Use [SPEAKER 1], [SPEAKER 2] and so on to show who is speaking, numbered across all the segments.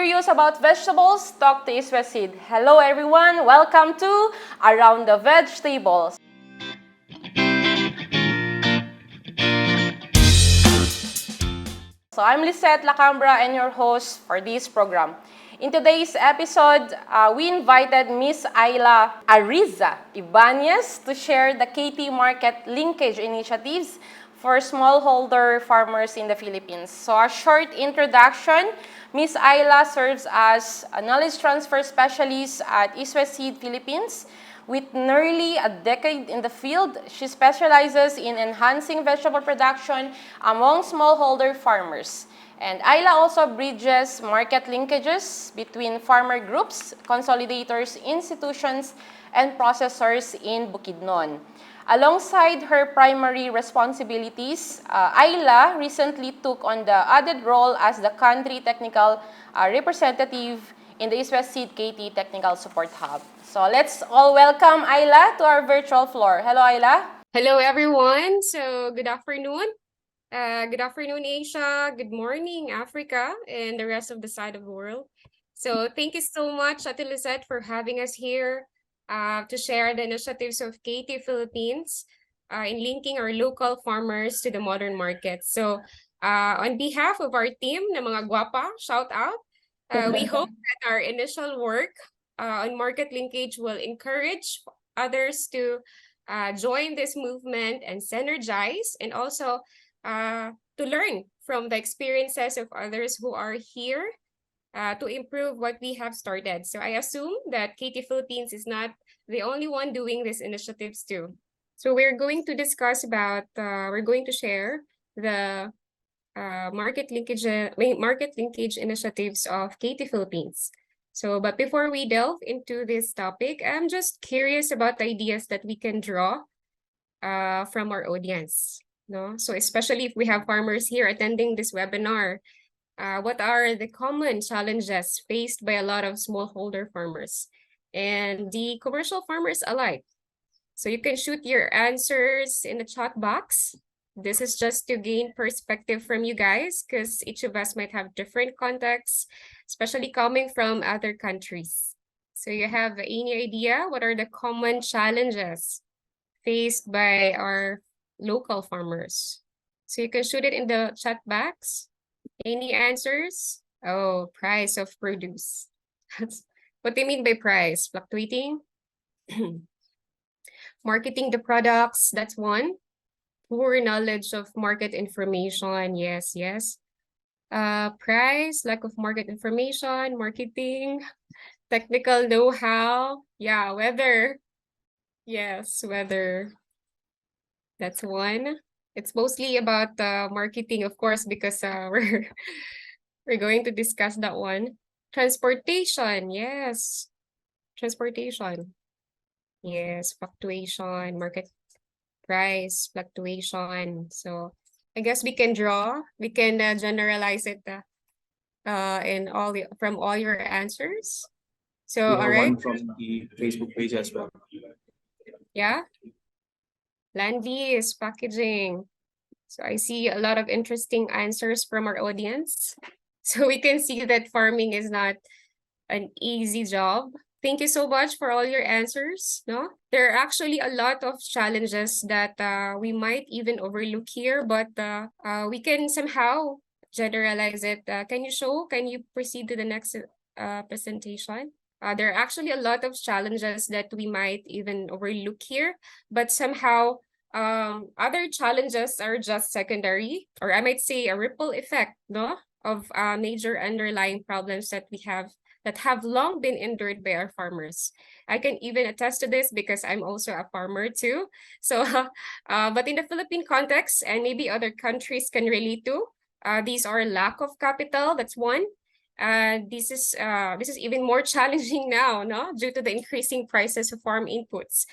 [SPEAKER 1] curious about vegetables? Talk to Iswesid. Hello everyone, welcome to Around the VegTable. So I'm Lysette Lacambra and your host for this program. In today's episode, we invited Miss Aila Irizsa Ibanez to share the KT Market Linkage initiatives for smallholder farmers in the Philippines. So a short introduction, Miss Aila serves as a knowledge transfer specialist at Iswesid Philippines. With nearly a decade in the field, she specializes in enhancing vegetable production among smallholder farmers. And Aila also bridges market linkages between farmer groups, consolidators, institutions, and processors in Bukidnon. Alongside her primary responsibilities, Aila recently took on the added role as the country technical representative in the Iswesid KT Technical Support Hub. So let's all welcome Aila to our virtual floor. Hello, Aila.
[SPEAKER 2] Hello, everyone. So good afternoon. Good afternoon, Asia. Good morning, Africa, and the rest of the side of the world. So thank you so much, Ate Lysette, for having us here to share the initiatives of KT Philippines in linking our local farmers to the modern market. So on behalf of our team, na mga guwapa, shout out. We hope that our initial work on market linkage will encourage others to join this movement and synergize, and also to learn from the experiences of others who are here to improve what we have started. So I assume that KT Philippines is not the only one doing these initiatives too. So we're going to discuss about, we're going to share the market linkage initiatives of KT Philippines. So, but before we delve into this topic, I'm just curious about the ideas that we can draw from our audience. No? So especially if we have farmers here attending this webinar, what are the common challenges faced by a lot of smallholder farmers and the commercial farmers alike? So you can shoot your answers in the chat box. This is just to gain perspective from you guys, because each of us might have different contexts, especially coming from other countries. So you have any idea what are the common challenges faced by our local farmers? So you can shoot it in the chat box. Any answers? Oh, price of produce. What do you mean by price? Fluctuating? Marketing the products, that's one. Poor knowledge of market information, yes. Price, lack of market information, marketing, technical know-how. Yeah, weather. Yes, weather. That's one. It's mostly about marketing, of course, because we're going to discuss that one. Transportation, yes. Transportation. Yes, fluctuation, market price fluctuation. So I guess we can generalize it from all your answers. So
[SPEAKER 3] We
[SPEAKER 2] all
[SPEAKER 3] have
[SPEAKER 2] right,
[SPEAKER 3] one from the Facebook page as well.
[SPEAKER 2] yeah. Land lease, packaging. So I see a lot of interesting answers from our audience. So we can see that farming is not an easy job. Thank you so much for all your answers. No, there are actually a lot of challenges that we might even overlook here, but we can somehow generalize it. Can you proceed to the next presentation? There are actually a lot of challenges that we might even overlook here, but somehow other challenges are just secondary, or I might say a ripple effect, no, of major underlying problems that we have that have long been endured by our farmers. I can even attest to this because I'm also a farmer too. So, but in the Philippine context, and maybe other countries can relate to, these are lack of capital. That's one. This is even more challenging now, no, due to the increasing prices of farm inputs.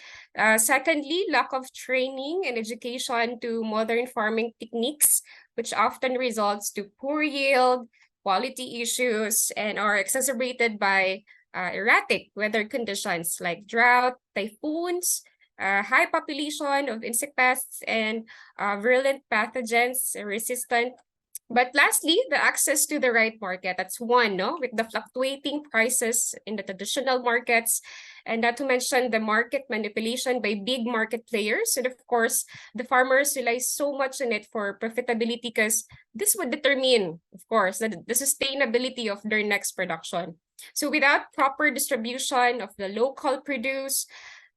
[SPEAKER 2] Secondly, lack of training and education to modern farming techniques, which often results to poor yield, quality issues, and are exacerbated by erratic weather conditions like drought, typhoons, high population of insect pests, and virulent pathogens resistant But lastly, the access to the right market. That's one, no? With the fluctuating prices in the traditional markets, and not to mention the market manipulation by big market players. And of course, the farmers rely so much on it for profitability because this would determine, of course, the sustainability of their next production. So without proper distribution of the local produce,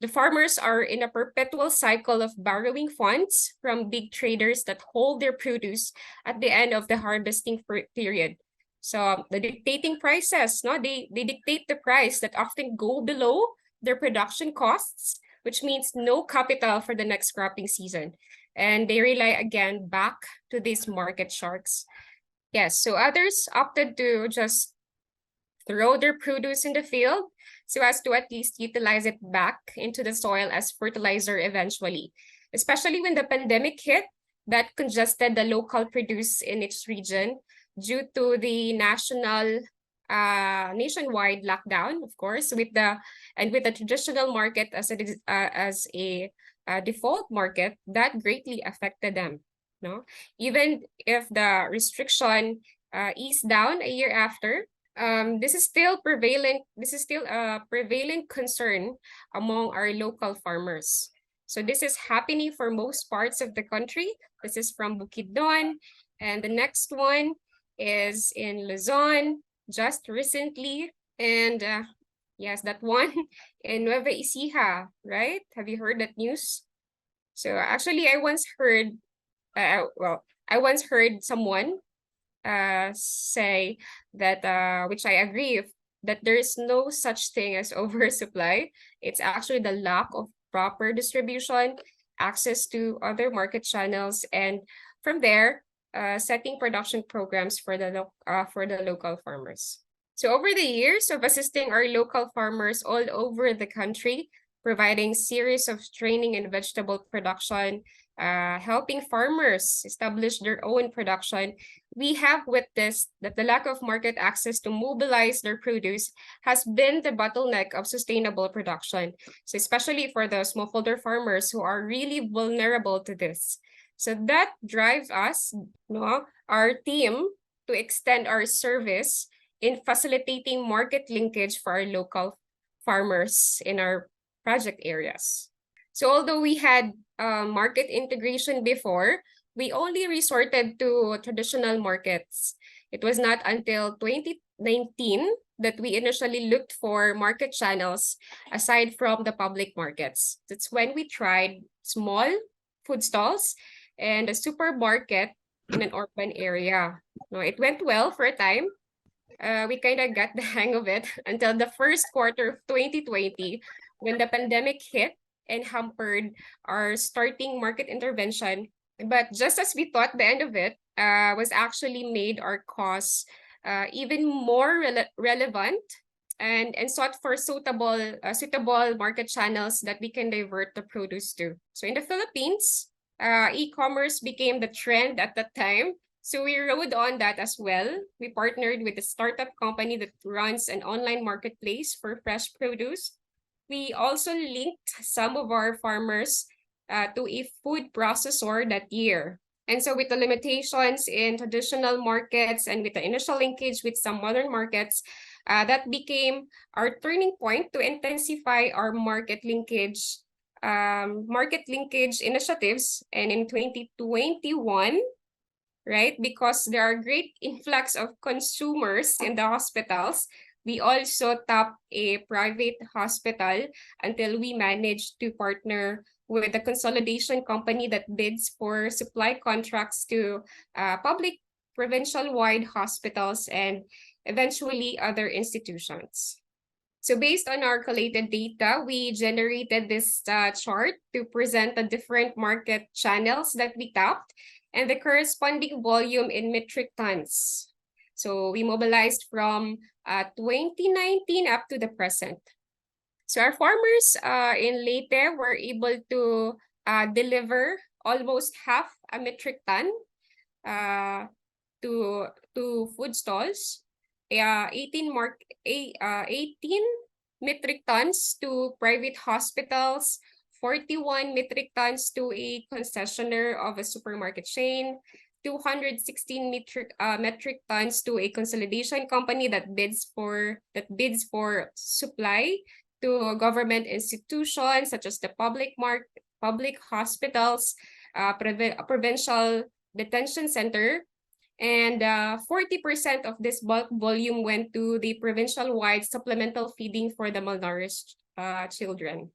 [SPEAKER 2] the farmers are in a perpetual cycle of borrowing funds from big traders that hold their produce at the end of the harvesting period. So the dictating prices, no, they dictate the price that often go below their production costs, which means no capital for the next cropping season. And they rely again back to these market sharks. Yes, so others opted to just throw their produce in the field so as to at least utilize it back into the soil as fertilizer eventually. Especially when the pandemic hit, that congested the local produce in each region due to the nationwide lockdown, of course, with the traditional market as a default market, that greatly affected them. No, even if the restriction eased down a year after, this is still prevalent. This is still a prevalent concern among our local farmers. So this is happening for most parts of the country. This is from Bukidnon, and the next one is in Luzon just recently, and yes, that one in Nueva Ecija, right? Have you heard that news? So actually, I once heard someone say that, which I agree, that there is no such thing as oversupply. It's actually the lack of proper distribution, access to other market channels, and from there, setting production programs for the local farmers. So over the years of assisting our local farmers all over the country, providing series of training in vegetable production, helping farmers establish their own production, we have witnessed that the lack of market access to mobilize their produce has been the bottleneck of sustainable production. So especially for the smallholder farmers who are really vulnerable to this. So that drives us, no, our team, to extend our service in facilitating market linkage for our local farmers in our project areas. So although we had market integration before, we only resorted to traditional markets. It was not until 2019 that we initially looked for market channels aside from the public markets. That's when we tried small food stalls and a supermarket in an urban area. No, it went well for a time. We kind of got the hang of it until the first quarter of 2020 when the pandemic hit and hampered our starting market intervention. But just as we thought, the end of it was actually made our cause even more relevant, and sought for suitable market channels that we can divert the produce to. So in the Philippines, e-commerce became the trend at that time. So we rode on that as well. We partnered with a startup company that runs an online marketplace for fresh produce. We also linked some of our farmers to a food processor that year. And so with the limitations in traditional markets and with the initial linkage with some modern markets, that became our turning point to intensify our market linkage initiatives. And in 2021, right, because there are great influx of consumers in the hospitals, we also tapped a private hospital until we managed to partner with a consolidation company that bids for supply contracts to public provincial-wide hospitals and eventually other institutions. So based on our collated data, we generated this chart to present the different market channels that we tapped and the corresponding volume in metric tons. So we mobilized from 2019 up to the present. So our farmers in Leyte were able to deliver almost half a metric ton to food stalls, 18 metric tons to private hospitals, 41 metric tons to a concessionaire of a supermarket chain, 216 metric tons to a consolidation company that bids for supply to government institutions such as the public hospitals, provincial detention center, and 40% of this bulk volume went to the provincial-wide supplemental feeding for the malnourished children.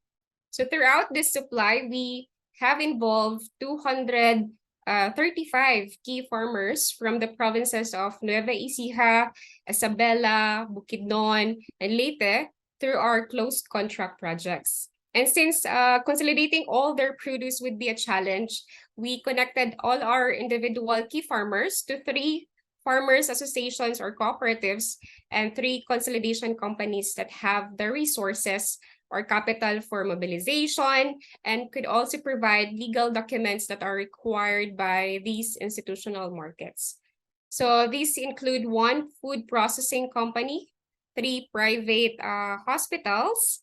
[SPEAKER 2] So throughout this supply, we have involved 235 key farmers from the provinces of Nueva Ecija, Isabela, Bukidnon, and Leyte through our closed contract projects. And since consolidating all their produce would be a challenge, we connected all our individual key farmers to 3 farmers associations or cooperatives and 3 consolidation companies that have the resources or capital for mobilization and could also provide legal documents that are required by these institutional markets. So these include 1 food processing company, 3 private hospitals,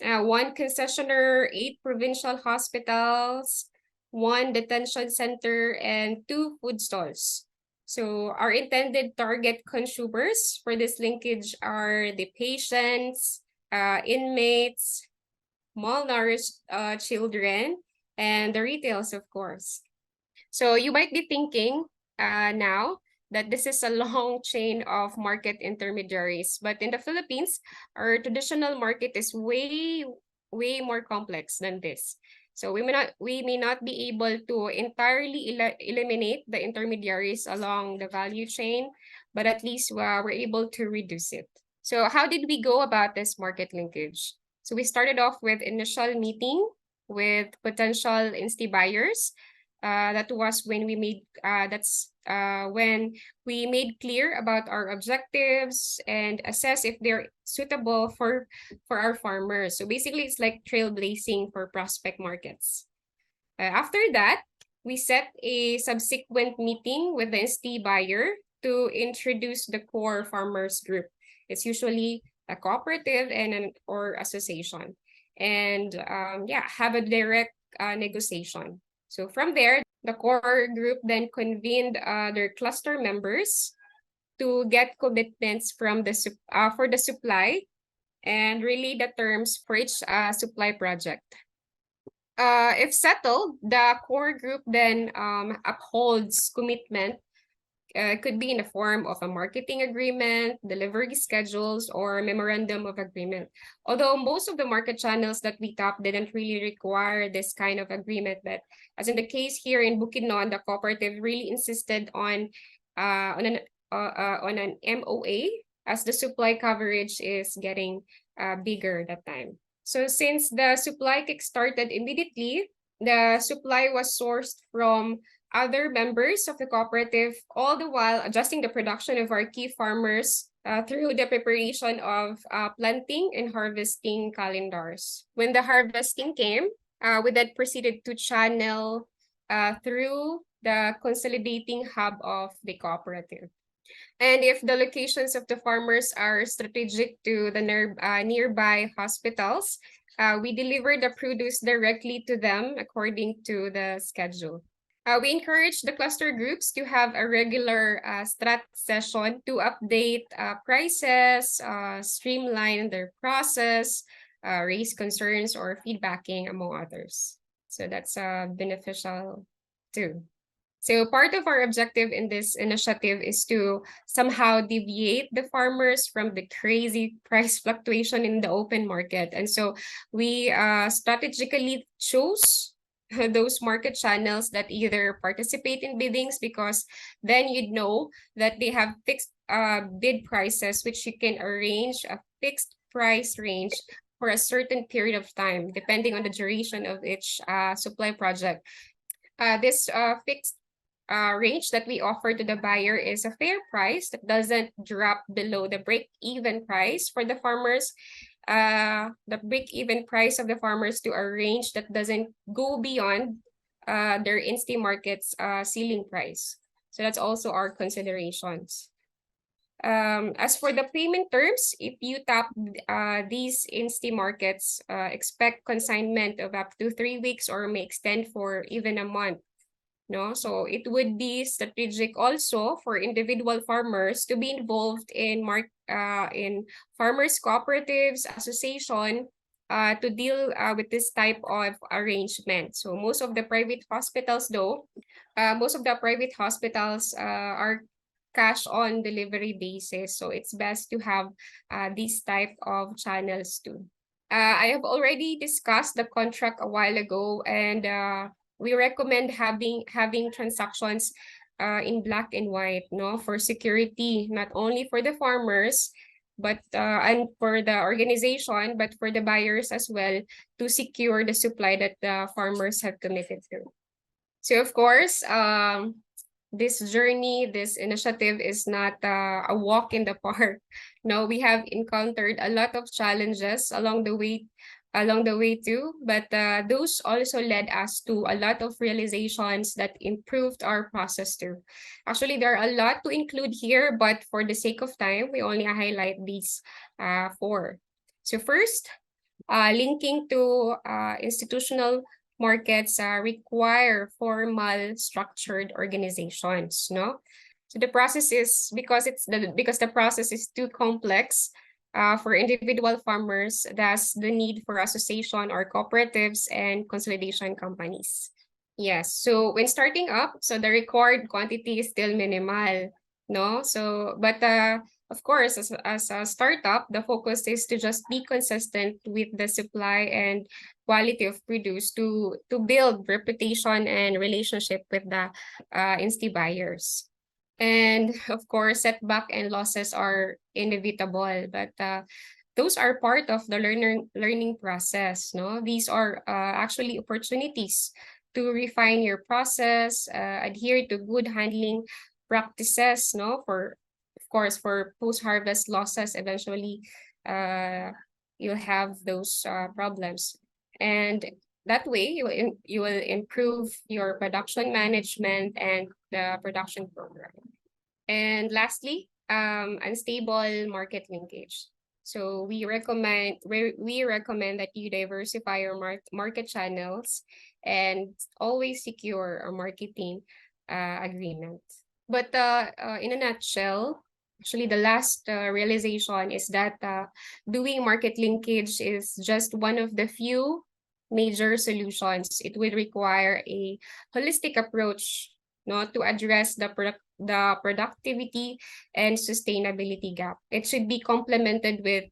[SPEAKER 2] 1 concessionaire, 8 provincial hospitals, 1 detention center, and 2 food stalls. So our intended target consumers for this linkage are the patients, inmates, malnourished children, and the retails, of course. So you might be thinking now that this is a long chain of market intermediaries, but in the Philippines, our traditional market is way more complex than this. So we may not be able to entirely eliminate the intermediaries along the value chain, but at least we're able to reduce it. So how did we go about this market linkage? So we started off with initial meeting with potential insti buyers. That was when we made when we made clear about our objectives and assess if they're suitable for our farmers. So basically, it's like trailblazing for prospect markets. After that, we set a subsequent meeting with the insti buyer to introduce the core farmers group. It's usually a cooperative and or association, and have a direct negotiation. So from there, the core group then convened their cluster members to get commitments from for the supply and relay the terms for each supply project. If settled, the core group then upholds commitment. Could be in the form of a marketing agreement, delivery schedules, or memorandum of agreement. Although most of the market channels that we tap didn't really require this kind of agreement, but as in the case here in Bukidnon, the cooperative really insisted on an MOA as the supply coverage is getting bigger that time. So since the supply kick-started immediately, the supply was sourced from other members of the cooperative, all the while adjusting the production of our key farmers through the preparation of planting and harvesting calendars. When the harvesting came, we then proceeded to channel through the consolidating hub of the cooperative. And if the locations of the farmers are strategic to the nearby hospitals, we deliver the produce directly to them according to the schedule. We encourage the cluster groups to have a regular strat session to update prices, streamline their process, raise concerns or feedbacking, among others. So that's beneficial too. So part of our objective in this initiative is to somehow deviate the farmers from the crazy price fluctuation in the open market. And so we strategically chose those market channels that either participate in biddings, because then you'd know that they have fixed bid prices, which you can arrange a fixed price range for a certain period of time, depending on the duration of each supply project. This fixed range that we offer to the buyer is a fair price that doesn't drop below the break-even price for the farmers. The break-even price of the farmers to a range that doesn't go beyond their insti market's ceiling price. So that's also our considerations. As for the payment terms, if you tap these insti markets, expect consignment of up to 3 weeks or may extend for even a month. no? So it would be strategic also for individual farmers to be involved in farmers cooperatives association to deal with this type of arrangement. So most of the private hospitals though, most of the private hospitals are cash on delivery basis. So it's best to have these type of channels too. I have already discussed the contract a while ago, and we recommend having transactions in black and white, no, for security, not only for the farmers, but and for the organization, but for the buyers as well, to secure the supply that the farmers have committed to. So of course, this journey, this initiative is not a walk in the park. No, we have encountered a lot of challenges along the way too, but those also led us to a lot of realizations that improved our process too. Actually, there are a lot to include here, but for the sake of time, we only highlight these four. So first, linking to institutional markets require formal structured organizations, no? So the process is because the process is too complex for individual farmers, thus the need for association or cooperatives and consolidation companies. Yes, so when starting up, so the required quantity is still minimal, no? So, but of course, as a startup, the focus is to just be consistent with the supply and quality of produce to build reputation and relationship with the insti buyers. And of course, setback and losses are inevitable, but those are part of the learning process. No, these are actually opportunities to refine your process, adhere to good handling practices. No, for of course for post harvest losses, eventually, you'll have those problems, and that way you will improve your production management and the production program. And lastly, unstable market linkage. So we recommend that you diversify your market channels and always secure a marketing agreement. But in a nutshell, actually the last realization is that doing market linkage is just one of the few major solutions. It will require a holistic approach, no, to address the productivity and sustainability gap. It should be complemented with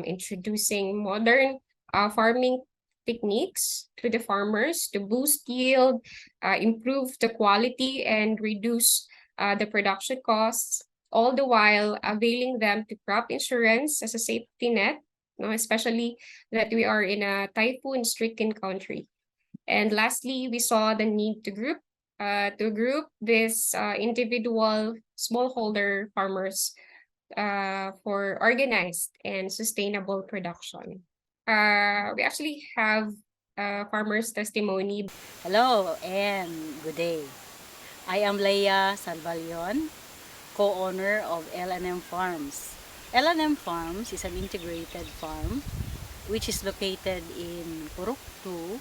[SPEAKER 2] introducing modern farming techniques to the farmers to boost yield, improve the quality, and reduce the production costs, all the while availing them to crop insurance as a safety net, no, especially that we are in a typhoon-stricken country. And lastly, we saw the need to group this individual smallholder farmers for organized and sustainable production. We actually have farmers' testimony.
[SPEAKER 4] Hello and good day. I am Leia Salvalion, co-owner of L&M Farms. L&M Farms is an integrated farm which is located in Purok 2,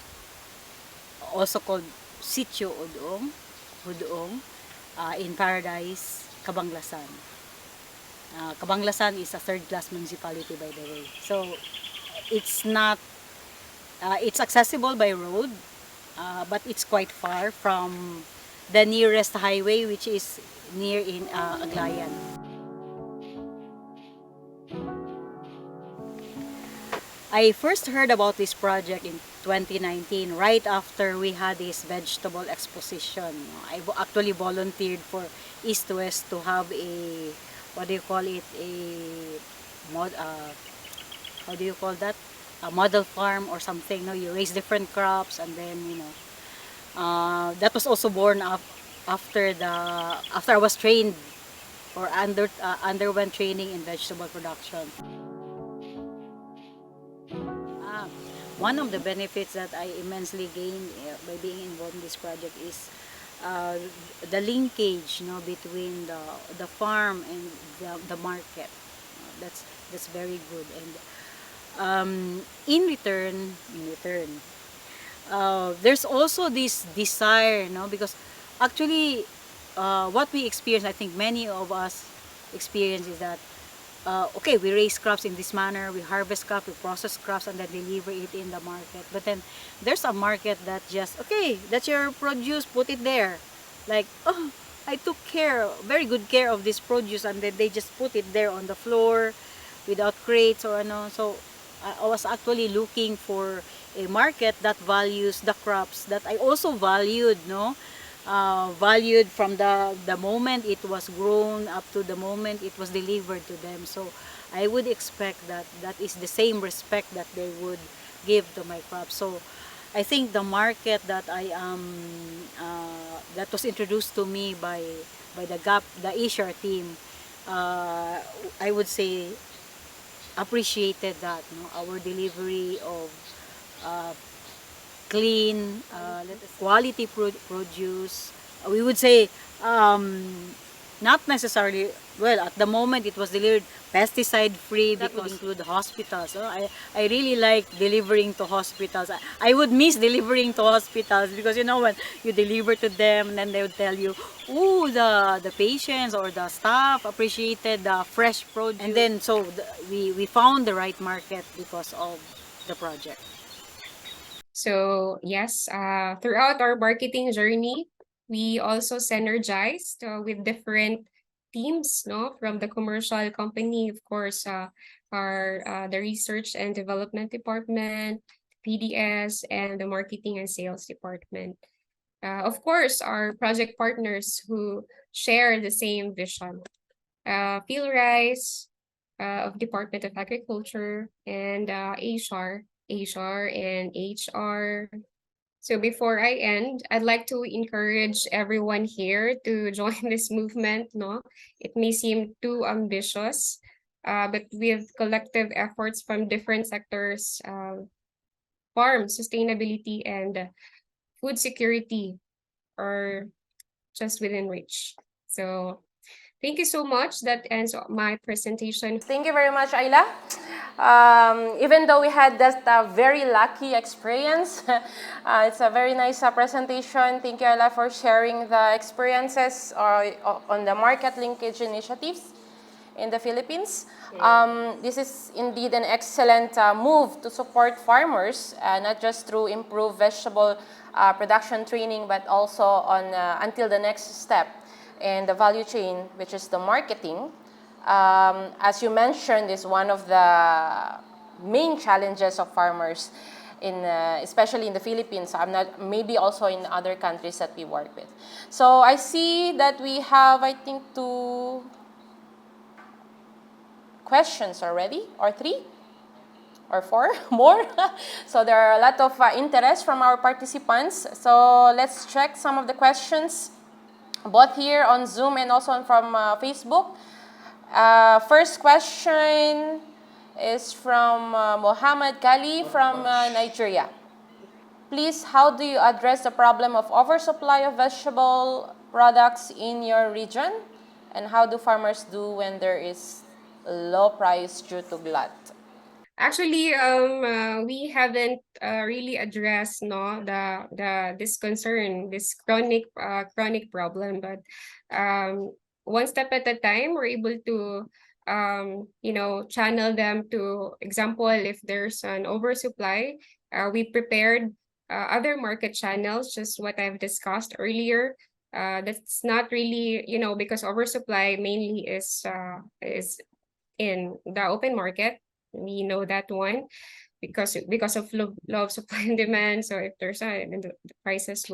[SPEAKER 4] also called Sitio Hudoong, in Paradise, Cabanglasan. Cabanglasan is a third-class municipality, by the way. So it's not, it's accessible by road, but it's quite far from the nearest highway, which is near in Aglayan. I first heard about this project in 2019, right after we had this vegetable exposition. I actually volunteered for East West to have a, what do you call it, how do you call that? A model farm or something. No, you raise different crops, and then that was also born up after I was trained or underwent training in vegetable production. One of the benefits that I immensely gained by being involved in this project is the linkage, between the farm and the market. That's very good. And in return, there's also this desire, because Actually, what we experience, I think many of us experience, is that okay, we raise crops in this manner, we harvest crops, we process crops, and then deliver it in the market. But then there's a market that just, okay, that's your produce, put it there. Like, oh, I took care, very good care of this produce, and then they just put it there on the floor without crates or ano. So I was actually looking for a market that values the crops that I also valued, no? Valued from the moment it was grown up to the moment it was delivered to them. So I would expect that that is the same respect that they would give to my crops. So I think the market that I am that was introduced to me by the Asia team, I would say appreciated that, no, our delivery of uh, clean, quality produce. We would say not necessarily, well, at the moment it was delivered pesticide free. That would include hospitals. So I really like delivering to hospitals. I would miss delivering to hospitals because you know when you deliver to them and then they would tell you, oh, the patients or the staff appreciated the fresh produce. And then so we found the right market because of the project.
[SPEAKER 2] So yes, throughout our marketing journey, we also synergized with different teams, no, from the commercial company, of course, our the research and development department, PDS, and the marketing and sales department. Of course, our project partners who share the same vision. Phil Rice of Department of Agriculture and HR and HR. So before I end, I'd like to encourage everyone here to join this movement. No, it may seem too ambitious, but with collective efforts from different sectors, farm sustainability and food security are just within reach. So thank you so much. That ends my presentation.
[SPEAKER 1] Thank you very much, Aila. Even though we had that very lucky experience, it's a very nice presentation. Thank you, Aila, for sharing the experiences on the market linkage initiatives in the Philippines. This is indeed an excellent move to support farmers, not just through improved vegetable production training, but also on until the next step in the value chain, which is the marketing. As you mentioned, is one of the main challenges of farmers, especially in the Philippines. I'm not, maybe also in other countries that we work with. So I see that we have, I think, 2 questions already, or 3, or 4 more. So there are a lot of interest from our participants. So let's check some of the questions, both here on Zoom and also from Facebook. First question is from Mohammed Kali from Nigeria. Please, how do you address the problem of oversupply of vegetable products in your region? And how do farmers do when there is low price due to glut?
[SPEAKER 2] Actually, we haven't really addressed this concern, this chronic problem, but one step at a time, we're able to channel them to example if there's an oversupply. We prepared other market channels, just what I've discussed earlier. That's not really, because oversupply mainly is in the open market. We know that one because of low of supply and demand. So if there's then the prices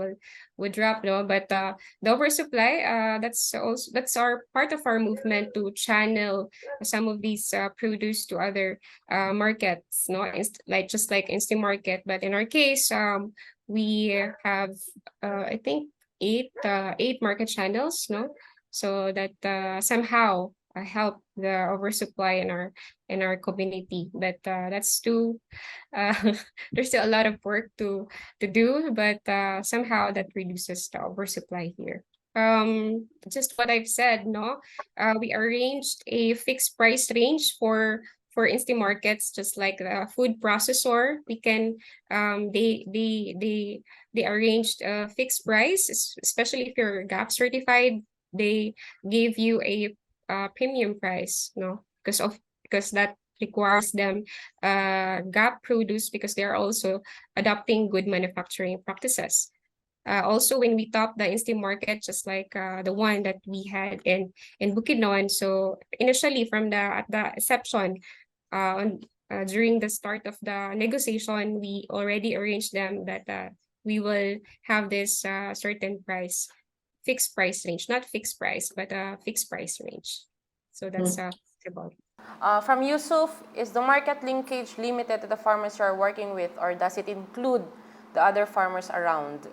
[SPEAKER 2] would drop, no. But the oversupply, that's our part of our movement to channel some of these produce to other markets, no, like just like instant market. But in our case, we have I think eight market channels, no, so that somehow help the oversupply in our community. But that's too there's still a lot of work to do, but somehow that reduces the oversupply here. Just what I've said, no, we arranged a fixed price range for for instant markets, just like the food processor, we can they arranged a fixed price, especially if you're GAP certified. They give you a premium price, no, because that requires them GAP produce, because they are also adopting good manufacturing practices. Also, when we top the instant market, just like the one that we had in Bukidnon, so initially from the exception, during the start of the negotiation, we already arranged them that we will have this certain price, fixed price range, not fixed price, but fixed price range. So that's about it.
[SPEAKER 1] From Yusuf, is the market linkage limited to the farmers you are working with, or does it include the other farmers around?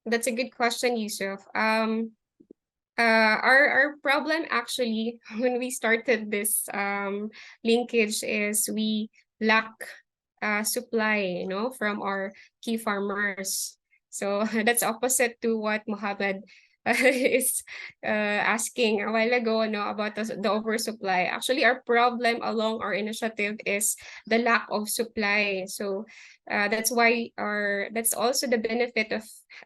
[SPEAKER 2] That's a good question, Yusuf. Our problem actually when we started this linkage is we lack supply, from our key farmers. So that's opposite to what Mohammed is asking a while ago, about the oversupply. Actually, our problem along our initiative is the lack of supply. So that's why that's also the benefit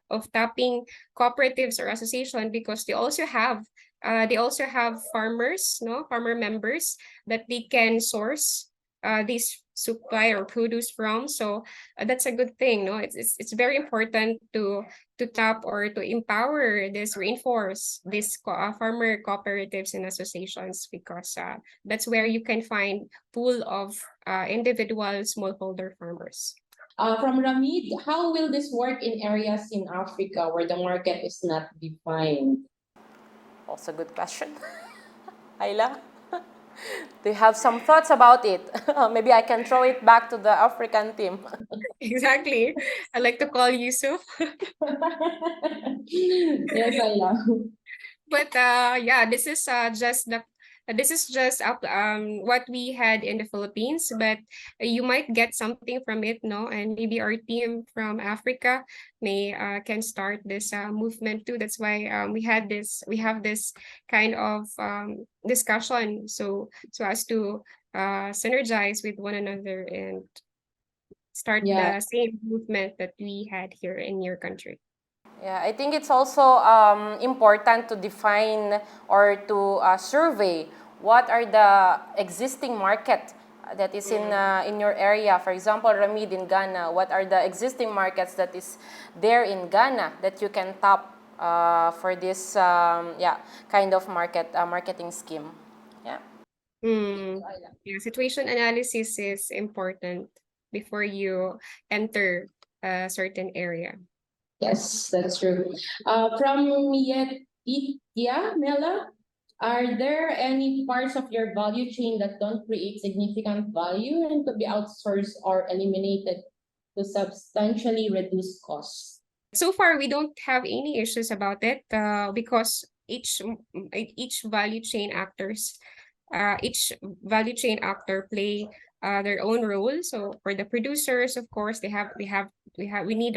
[SPEAKER 2] of tapping cooperatives or association, because they also have farmers, farmer members that they can source these supply or produce from. So that's a good thing, no? It's very important to tap or to empower this, reinforce this farmer cooperatives and associations, because that's where you can find pool of individual smallholder farmers.
[SPEAKER 5] From Ramid, how will this work in areas in Africa where the market is not defined?
[SPEAKER 1] Also a good question. Aila, do you have some thoughts about it? Maybe I can throw it back to the African team.
[SPEAKER 2] Exactly. I like to call Yusuf.
[SPEAKER 5] Yes, Ayla.
[SPEAKER 2] But yeah, this is just what we had in the Philippines, but you might get something from it, no? And maybe our team from Africa may can start this movement too. That's why we have this kind of discussion, so as to synergize with one another and start
[SPEAKER 5] Yeah.
[SPEAKER 2] the same movement that we had here in your country.
[SPEAKER 1] Yeah, I think it's also important to define or to survey what are the existing market that is in your area. For example, Ramid in Ghana, what are the existing markets that is there in Ghana that you can tap for this kind of marketing scheme? Yeah.
[SPEAKER 2] Yeah, situation analysis is important before you enter a certain area.
[SPEAKER 5] Yes, that's true. From Mela, are there any parts of your value chain that don't create significant value and could be outsourced or eliminated to substantially reduce costs?
[SPEAKER 2] So far, we don't have any issues about it because each value chain actor play their own role. So for the producers, of course, we need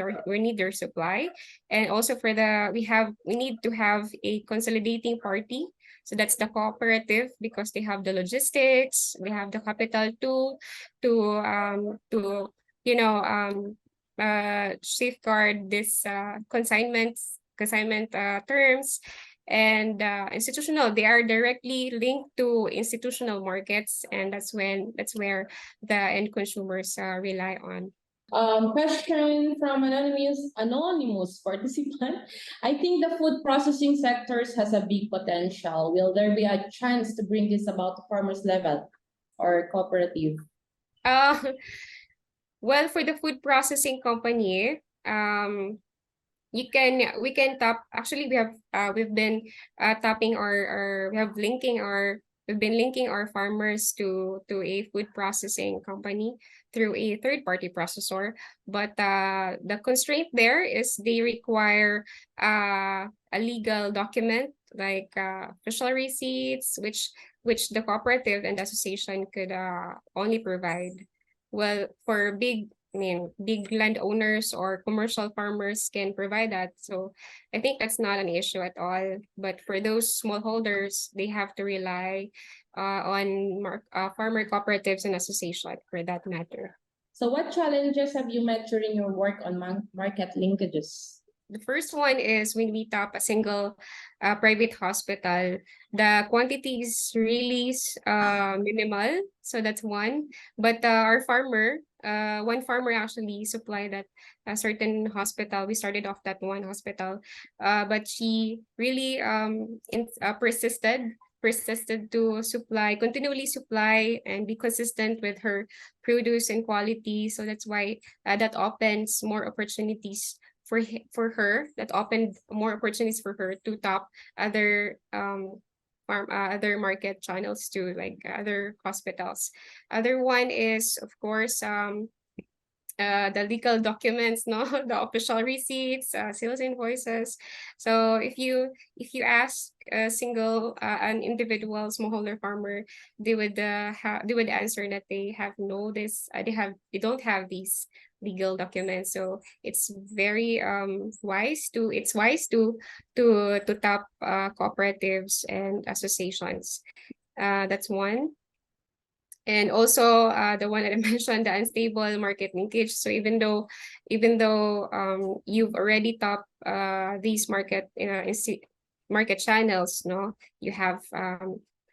[SPEAKER 2] their supply, and also for we need to have a consolidating party. So that's the cooperative, because they have the logistics, they have the capital to safeguard this consignment terms. And institutional, they are directly linked to institutional markets, and that's where the end consumers rely on.
[SPEAKER 5] Question from anonymous participant. I think the food processing sectors has a big potential. Will there be a chance to bring this about to farmers level or cooperative?
[SPEAKER 2] Well, for the food processing company, we can tap. Actually, we've been tapping we've been linking our farmers to a food processing company through a third party processor. But the constraint there is they require a legal document, like official receipts, which the cooperative and the association could only provide. Well, for big I mean, big landowners or commercial farmers can provide that. So I think that's not an issue at all. But for those smallholders, they have to rely on farmer cooperatives and association for that matter.
[SPEAKER 5] So what challenges have you met during your work on market linkages?
[SPEAKER 2] The first one is when we tap a single private hospital, the quantity is really minimal. So that's one. But our one farmer actually supplied that a certain hospital. We started off that one hospital, but she really persisted to continually supply and be consistent with her produce and quality. So that's why that opens more opportunities for her, that opened more opportunities for her to tap other other market channels too, like other hospitals. Other one is of course the legal documents, no, the official receipts, sales invoices. So if you ask a single an individual smallholder farmer, they would answer that they have no this they don't have these legal documents. So it's very wise to tap cooperatives and associations. That's one. And also the one that I mentioned, the unstable market linkage. So even though you've already tapped these market channels, no, you have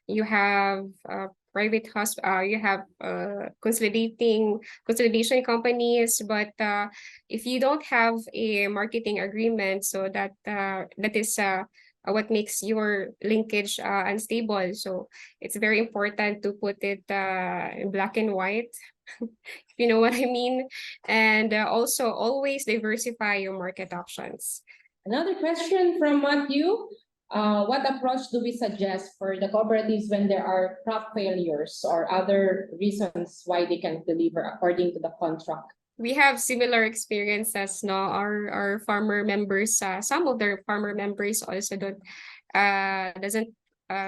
[SPEAKER 2] you have consolidation companies, but if you don't have a marketing agreement, so that is what makes your linkage unstable. So it's very important to put it in black and white, if you know what I mean. And also always diversify your market options.
[SPEAKER 5] Another question from Matthew. What approach do we suggest for the cooperatives when there are crop failures or other reasons why they can't deliver according to the contract?
[SPEAKER 2] We have similar experiences, no? Our farmer members, some of their farmer members also doesn't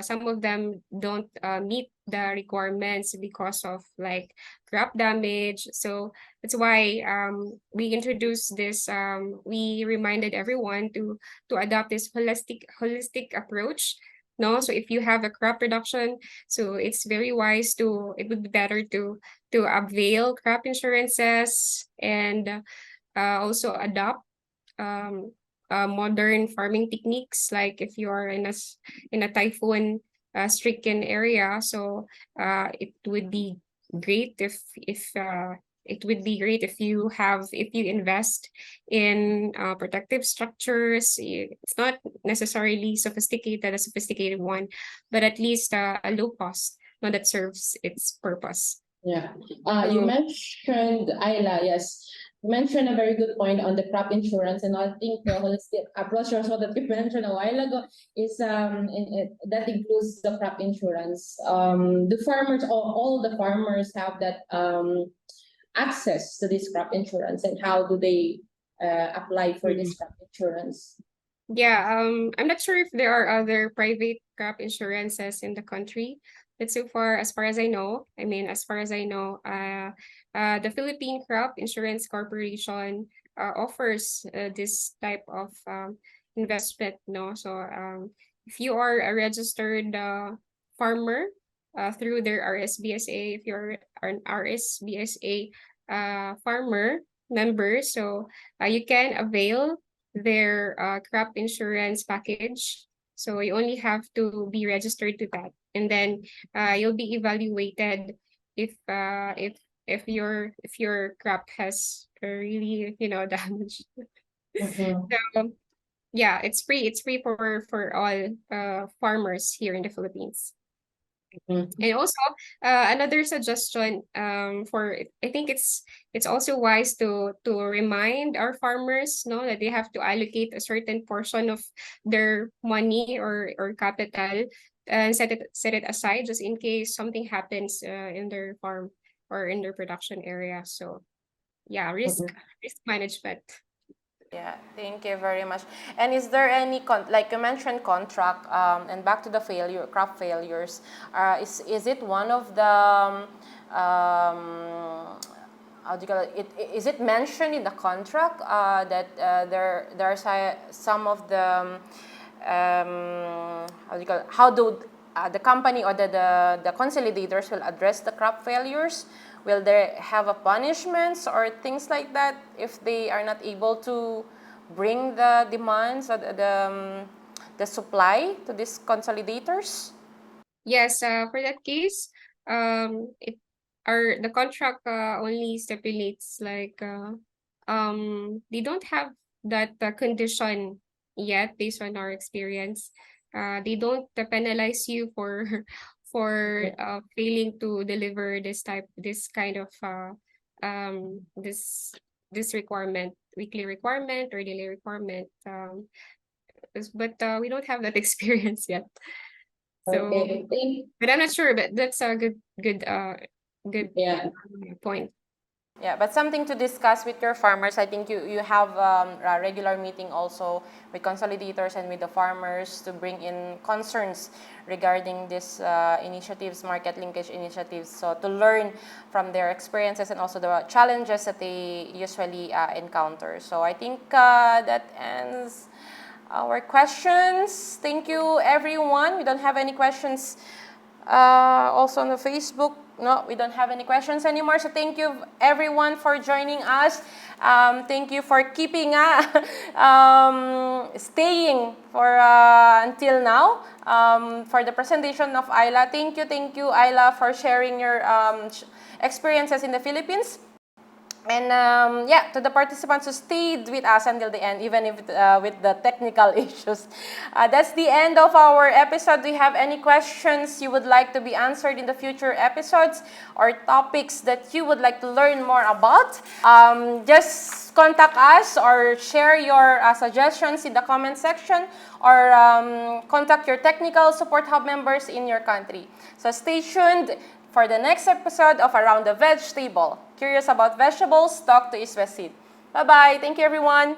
[SPEAKER 2] some of them don't meet the requirements because of like crop damage. So that's why we introduced this. We reminded everyone to adopt this holistic approach. No, so if you have a crop production, so it's very wise it would be better to avail crop insurances and also adopt modern farming techniques, like if you are in a typhoon stricken area. So it would be great if you invest in protective structures. It's not necessarily a sophisticated one, but at least a low cost, one that serves its purpose.
[SPEAKER 5] Yeah. You mentioned, Ayla, yes. You mentioned a very good point on the crop insurance, and I think the holistic approach also that you mentioned a while ago is that includes the crop insurance. The farmers, all the farmers have that access to this crop insurance, and how do they apply for this crop insurance?
[SPEAKER 2] Yeah, I'm not sure if there are other private crop insurances in the country. But so far, as far as I know, the Philippine Crop Insurance Corporation offers this type of investment, no? So if you are a registered farmer through their RSBSA, if you're an RSBSA farmer member, so you can avail their crop insurance package. So you only have to be registered to that, and then you'll be evaluated if your crop has really damage. So yeah, it's free. It's free for all farmers here in the Philippines. And also another suggestion for I think it's also wise to remind our farmers, no, that they have to allocate a certain portion of their money or capital and set it aside just in case something happens in their farm or in their production area. So yeah, risk management.
[SPEAKER 1] Yeah, thank you very much. And is there any like you mentioned contract and back to the crop failures? Is it one of the how do you call it? Is it mentioned in the contract that there's some of the how do you call it? How do the company or the consolidators will address the crop failures? Will they have a punishments or things like that if they are not able to bring the demands or the supply to these consolidators?
[SPEAKER 2] Yes, for that case, it the contract only stipulates like they don't have that condition yet based on our experience. They don't penalize you for for failing to deliver this kind of this requirement, weekly requirement or daily requirement. But we don't have that experience yet. So,
[SPEAKER 5] Okay,
[SPEAKER 2] but I'm not sure, but that's a good
[SPEAKER 5] yeah.
[SPEAKER 2] point.
[SPEAKER 1] Yeah, but something to discuss with your farmers. I think you have a regular meeting also with consolidators and with the farmers to bring in concerns regarding these initiatives, market linkage initiatives. So to learn from their experiences and also the challenges that they usually encounter. So I think that ends our questions. Thank you, everyone. We don't have any questions also on the Facebook. No, we don't have any questions anymore. So thank you, everyone, for joining us. Thank you for keeping staying for until now for the presentation of Aila. Thank you, Aila, for sharing your experiences in the Philippines. And yeah, to the participants who stayed with us until the end, even if with the technical issues. That's the end of our episode. Do you have any questions you would like to be answered in the future episodes or topics that you would like to learn more about? Just contact us or share your suggestions in the comment section or contact your technical support hub members in your country. So stay tuned for the next episode of Around the VegTable. Curious about vegetables? Talk to Iswes Seed. Bye-bye. Thank you, everyone.